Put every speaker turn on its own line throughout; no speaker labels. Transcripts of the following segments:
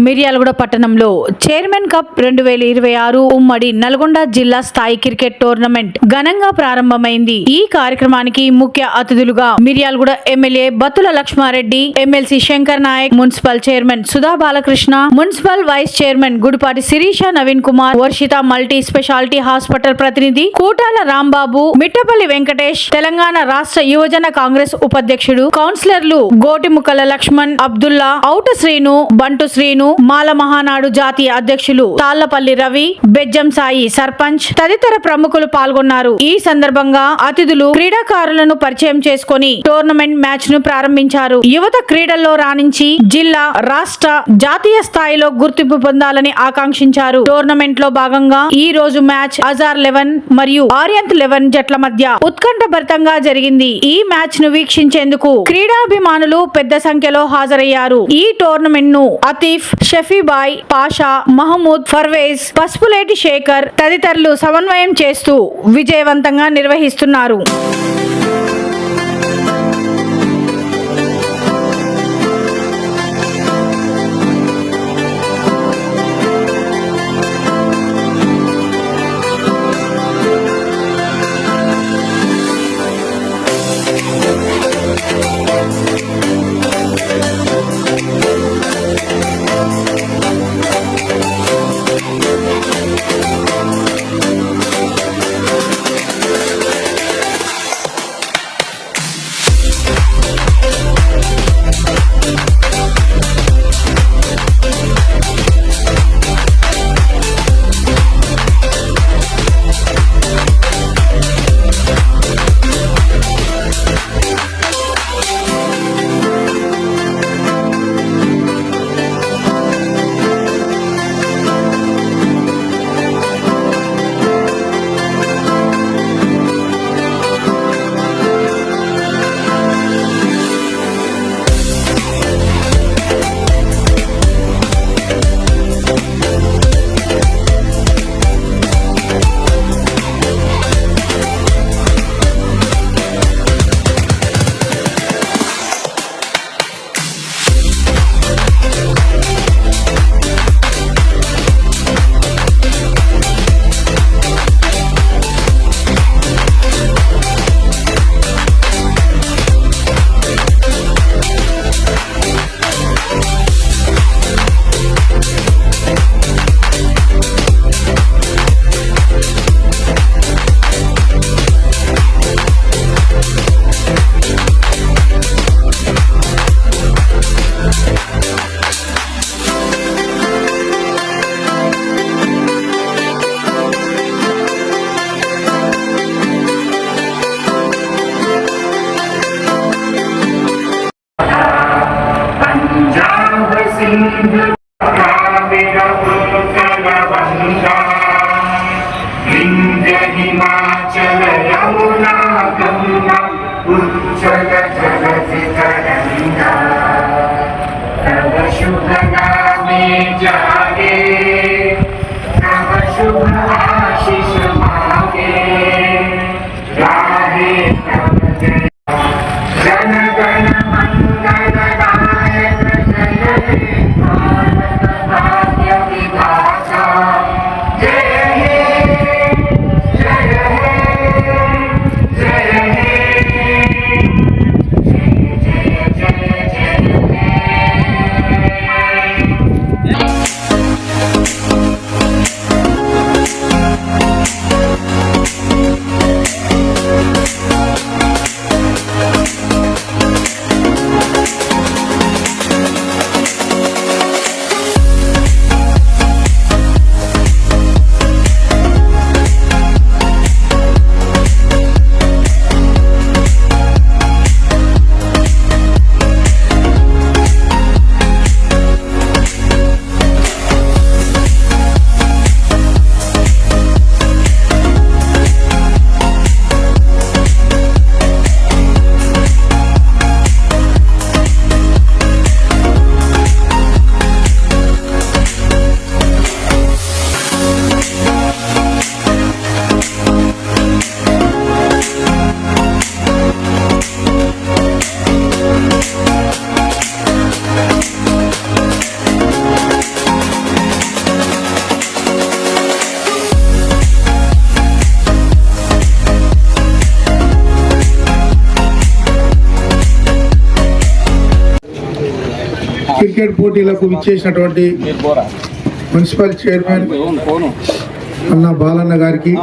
మిర్యాలగూడ పట్టణంలో chairman cup 2026 ఉమ్మడి నల్గొండ జిల్లా స్థాయి క్రికెట్ టోర్నమెంట్ ఘనంగా ప్రారంభమైంది. ఈ కార్యక్రమానికి ముఖ్య అతిథులుగా Miryalaguda MLA Battula Lakshma Reddy, MLC Shankar Naik, municipal chairman Sudha Balakrishna, municipal vice chairman Gudipati Shirisha Naveen Kumar, Varshitha multi speciality hospital ప్రతినిధి కూటాల రాంబాబు, మిట్టపల్లి వెంకటేష్, తెలంగాణ రాష్ట్ర యువజన కాంగ్రెస్ ఉపాధ్యక్షుడు, కౌన్సిలర్లు గోటిముక్కల లక్ష్మణ్, అబ్దుల్లా, ఔట శ్రీను, బంటు శ్రీను, మాల మహానాడు జాతీయ అధ్యక్షులు తాళ్లపల్లి రవి, బెజ్జం సాయి సర్పంచ్ తదితర ప్రముఖులు పాల్గొన్నారు. ఈ సందర్భంగా అతిథులు క్రీడాకారులను పరిచయం చేసుకుని టోర్నమెంట్ మ్యాచ్ ను ప్రారంభించారు. యువత క్రీడల్లో రాణించి జిల్లా, రాష్ట్ర, జాతీయ స్థాయిలో గుర్తింపు పొందాలని ఆకాంక్షించారు. టోర్నమెంట్ లో భాగంగా ఈ రోజు మ్యాచ్ అజార్ 11 మరియు ఆర్యంత్ 11 జట్ల మధ్య ఉత్కంఠభరితంగా జరిగింది. ఈ మ్యాచ్ ను వీక్షించేందుకు క్రీడాభిమానులు పెద్ద సంఖ్యలో హాజరయ్యారు. ఈ టోర్నమెంట్ ను అతీఫ్, షఫీబాయ్, పాషా, మహమూద్, ఫర్వేజ్, పసుపులేటి శేఖర్ తదితరులు సమన్వయం చేస్తూ విజయవంతంగా నిర్వహిస్తున్నారు.
हिमाचल यमुना गंगा उज्जल जलधि तरंगा तव शुभ नामे जागे तव शुभ आशीष मांगे गाहे तव जय जन गण मंगल नायक जय हे भारत भाग्य विधाता जय हे जय हे जय हे जय जय जय जय हे
క్రికెట్ పోటీలకు విచ్చేసినటువంటి మున్సిపల్ చైర్మన్ అన్న బాలన్న గారికి,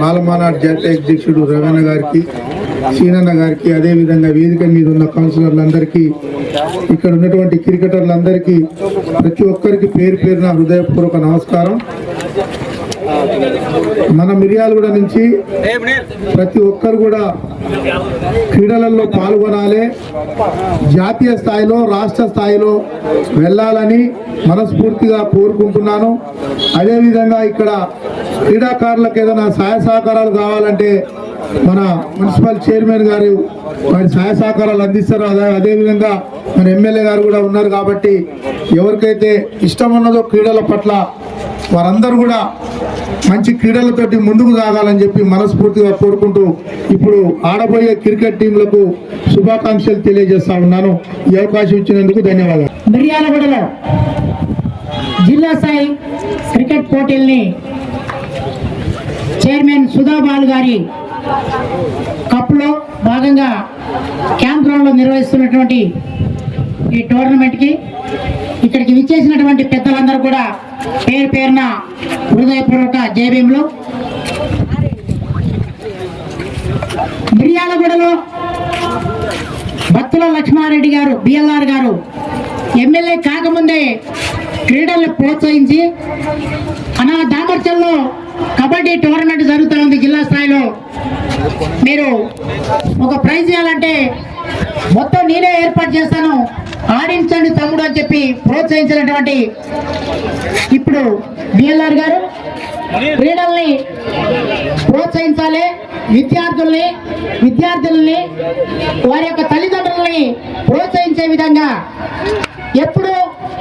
బాలమానాడు జాతీయ అధ్యక్షుడు రవణ గారికి, సీనన్న గారికి, అదేవిధంగా వేదిక మీద ఉన్న కౌన్సిలర్లందరికీ, ఇక్కడ ఉన్నటువంటి క్రికెటర్లందరికీ, ప్రతి ఒక్కరికి పేరు పేరున హృదయపూర్వక నమస్కారం. మన మిర్యాలగూడ నుంచి ప్రతి ఒక్కరు కూడా క్రీడలలో పాల్గొనాలి, జాతీయ స్థాయిలో రాష్ట్ర స్థాయిలో వెళ్ళాలని మనస్ఫూర్తిగా కోరుకుంటున్నాను. అదేవిధంగా ఇక్కడ క్రీడాకారులకు ఏదైనా సహాయ సహకారాలు కావాలంటే మన మున్సిపల్ చైర్మన్ గారు వారి సహాయ సహకారాలు అందిస్తారు. అదేవిధంగా మన ఎమ్మెల్యే గారు కూడా ఉన్నారు కాబట్టి ఎవరికైతే ఇష్టం ఉన్నదో క్రీడల పట్ల వారందరూ కూడా మంచి క్రీడలతోటి ముందుకు సాగాలని చెప్పి మనస్ఫూర్తిగా కోరుకుంటూ ఇప్పుడు ఆడబోయే క్రికెట్ టీంలకు శుభాకాంక్షలు తెలియజేస్తా ఉన్నాను. ఈ అవకాశం ఇచ్చినందుకు ధన్యవాదాలు.
మిర్యాలగూడలో జిల్లా స్థాయి క్రికెట్ పోటీల్ని చైర్మన్ సుధాబాల్ గారి కప్లో భాగంగా క్యాంప్ గ్రౌండ్లో నిర్వహిస్తున్నటువంటి ఈ టోర్నమెంట్కి ఇక్కడికి విచ్చేసినటువంటి పెద్దలందరూ కూడా పేరు పేరున హృదయపూర్వక జయభీములు. మిర్యాలగూడలో భక్తుల లక్ష్మారెడ్డి గారు బిఎల్ఆర్ గారు ఎమ్మెల్యే కాకముందే క్రీడలను ప్రోత్సహించి దామర్చల్లో కబడ్డీ టోర్నమెంట్ జరుగుతూ ఉంది జిల్లా స్థాయిలో. మీరు ఒక ప్రైజ్ ఇవ్వాలంటే మొత్తం నేనే ఏర్పాటు చేస్తాను, ఆడించండి తమ్ముడు అని చెప్పి ప్రోత్సహించినటువంటి ఇప్పుడు బిఎల్ఆర్ గారు క్రీడల్ని ప్రోత్సహించాలి, విద్యార్థుల్ని వారి యొక్క తల్లిదండ్రులని ప్రోత్సహించే విధంగా ఎప్పుడు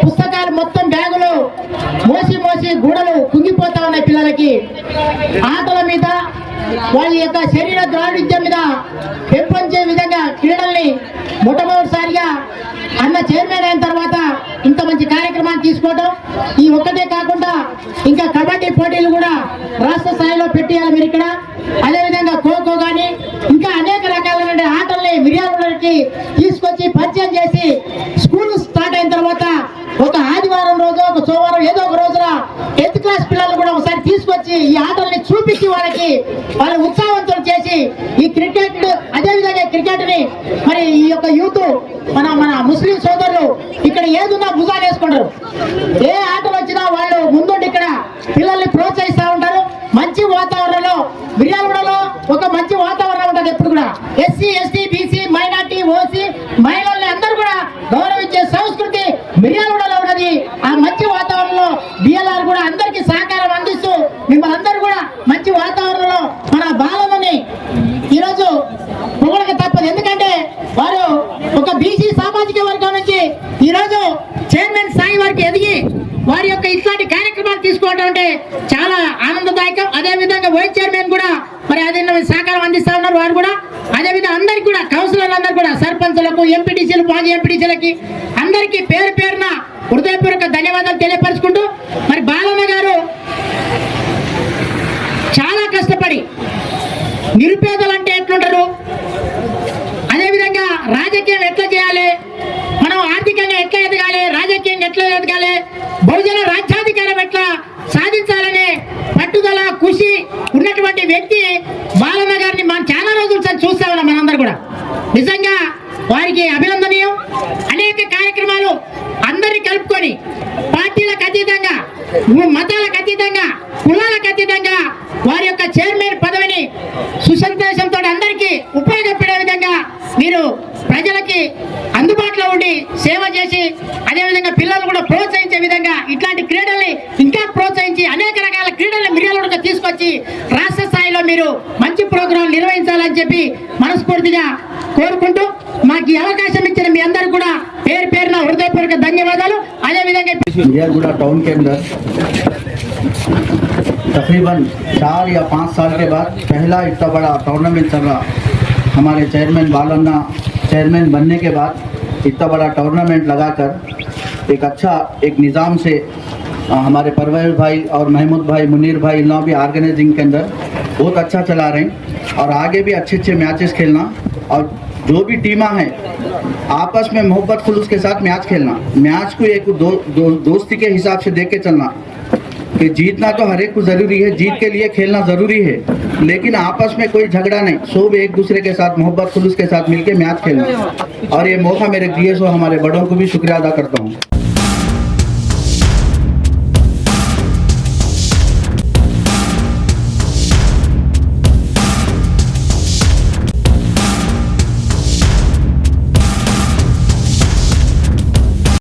పుస్తకాలు మొత్తం బ్యాగులు మోసి గూడలు కుంగిపోతా ఉన్నాయి. పిల్లలకి ఆటల మీద వాళ్ళ యొక్క శరీర ద్రాఢ్యం మీద పెంపొంచే విధంగా క్రీడల్ని మొట్టమొదటిసారిగా అన్న చైర్మన్ అయిన తర్వాత ఇంత మంచి కార్యక్రమాన్ని తీసుకోవడం, ఈ ఒక్కటే కాకుండా ఇంకా కబడ్డీ పోటీలు కూడా రాష్ట్ర స్థాయిలో పెట్టేయాలి మీరు ఇక్కడ. అదేవిధంగా ఖోఖో కానీ ఇంకా అనేక రకాలైన ఆటల్ని మిర్యాలగూడకి తీసుకొచ్చి పరిచయం చేసి స్కూల్ స్టార్ట్ అయిన తర్వాత ఒక ఆదివారం రోజు ఒక సోమవారం ఏదో ఒక రోజున 10th క్లాస్ పిల్లలు కూడా ఒకసారి తీసుకొచ్చి ఈ ఆటల్ని చూపించి వాళ్ళ ఉత్సాహవంతులు చేసి ఈ క్రికెట్ అదేవిధంగా క్రికెట్ ని మరి ఈ యొక్క యూత్ మన ముస్లిం సోదరులు ఇక్కడ ఏదున్నా భుజాలు వేసుకుంటారు. ఏ ఆటలు వచ్చినా వాళ్ళు ముందుండి ఇక్కడ పిల్లల్ని ప్రోత్సహిస్తూ ఉంటారు. మంచి వాతావరణంలో మిర్యాలగూడలో ఒక మంచి వాతావరణం ఉంటుంది ఎప్పుడు కూడా. SC ST BC minority OC మహిళల్ని అందరూ కూడా గౌరవించే సంస్కృతి మిర్యాలగూడలో ఉన్నది. ఆ మంచి వాతావరణంలో బిఎల్ఆర్ కూడా అందరికీ సహకారం అందిస్తూ మిమ్మల్ని అందరూ కూడా మంచి వాతావరణంలో మన బాలలని ఈరోజు పొగడక తప్పదు. ఎందుకంటే వారు ఒక బీసీ సామాజిక వర్గం నుంచి ఈరోజు చైర్మన్ స్థాయి వారికి ఎదిగి వారి యొక్క ఇట్లాంటి కార్యక్రమాలు తీసుకోవడం అంటే చాలా ఆనందదాయకం. అదేవిధంగా వైస్ చైర్మన్ కూడా మరి అదే సహకారం అందిస్తా ఉన్నారు వారు కూడా. అదేవిధంగా అందరికీ కూడా కౌన్సిలర్లు అందరూ కూడా సర్పంచులకు ఎంపీటీసీలు మాజీ ఎంపీటీసీలకి అందరికీ పేరు పేరున హృదయపూర్వక ధన్యవాదాలు తెలియపరుచుకుంటూ మరి బాలన్న గారు చాలా కష్టపడి నిరుపేదలు అంటే ఎట్లుంటారు, అదేవిధంగా రాజకీయం ఎట్లా చేయాలి, మనం ఆర్థికంగా ఎట్లా ఎదగాలి, రాజకీయంగా ఎట్లా ఎదగాలి, బహుజన రాజ్యాధికారం ఎట్లా సాధించాలనే పట్టుదల కృషి ఉన్నటువంటి వ్యక్తి బాలన్న గారిని మనం చాలా రోజులు చూస్తా ఉన్నాం మనందరూ కూడా. నిజంగా వారికి అభినందనీయం. అనేక కార్యక్రమాలు అందరినీ కలుపుకొని పార్టీలకు అతీతంగా మతాలకు అతీతంగా కులాలకు అతీతంగా వారి యొక్క చైర్మన్ పదవిని సుసంతోషంతో అందరికీ ఉపయోగపడే విధంగా మీరు ప్రజలకి అందుబాటులో ఉండి సేవ చేసి అదేవిధంగా పిల్లలు కూడా ప్రోత్సహించే విధంగా ఇట్లాంటి క్రీడల్ని ఇంకా ప్రోత్సహించి అనేక రకాల క్రీడల్ని మిర్యాలగూడకు తీసుకొచ్చి రాష్ట్ర స్థాయిలో మీరు మంచి ప్రోగ్రాం నిర్వహించాలని చెప్పి మనస్ఫూర్తిగా కోరుకుంటూ మాకు ఈ అవకాశం ఇచ్చిన మీ అందరూ కూడా పేరు పేరున హృదయపూర్వక ధన్యవాదాలు. అదేవిధంగా
मिर्यालगुड़ा टाउन के अंदर तकरीबन 4 या 5 साल के बाद पहला इतना बड़ा टूर्नामेंट चल रहा. हमारे चेयरमैन बालन्ना चेयरमैन बनने के बाद इतना बड़ा टूर्नामेंट लगाकर एक अच्छा एक निज़ाम से हमारे परवेज भाई और महमूद भाई मुनीर भाई इन लोग भी ऑर्गेनाइजिंग के अंदर बहुत अच्छा चला रहे हैं और आगे भी अच्छे अच्छे मैचेस खेलना और जो भी टीमा है आपस में मोहब्बत खुलूस के साथ मैच खेलना, मैच को एक दोस्ती के हिसाब से देख के चलना कि जीतना तो हर एक को जरूरी है, जीत के लिए खेलना जरूरी है, लेकिन आपस में कोई झगड़ा नहीं, सब एक दूसरे के साथ मोहब्बत खुलूस के साथ मिलके मैच खेलना। और ये मौका मेरे दिए सो हमारे बड़ों को भी शुक्रिया अदा करता हूँ।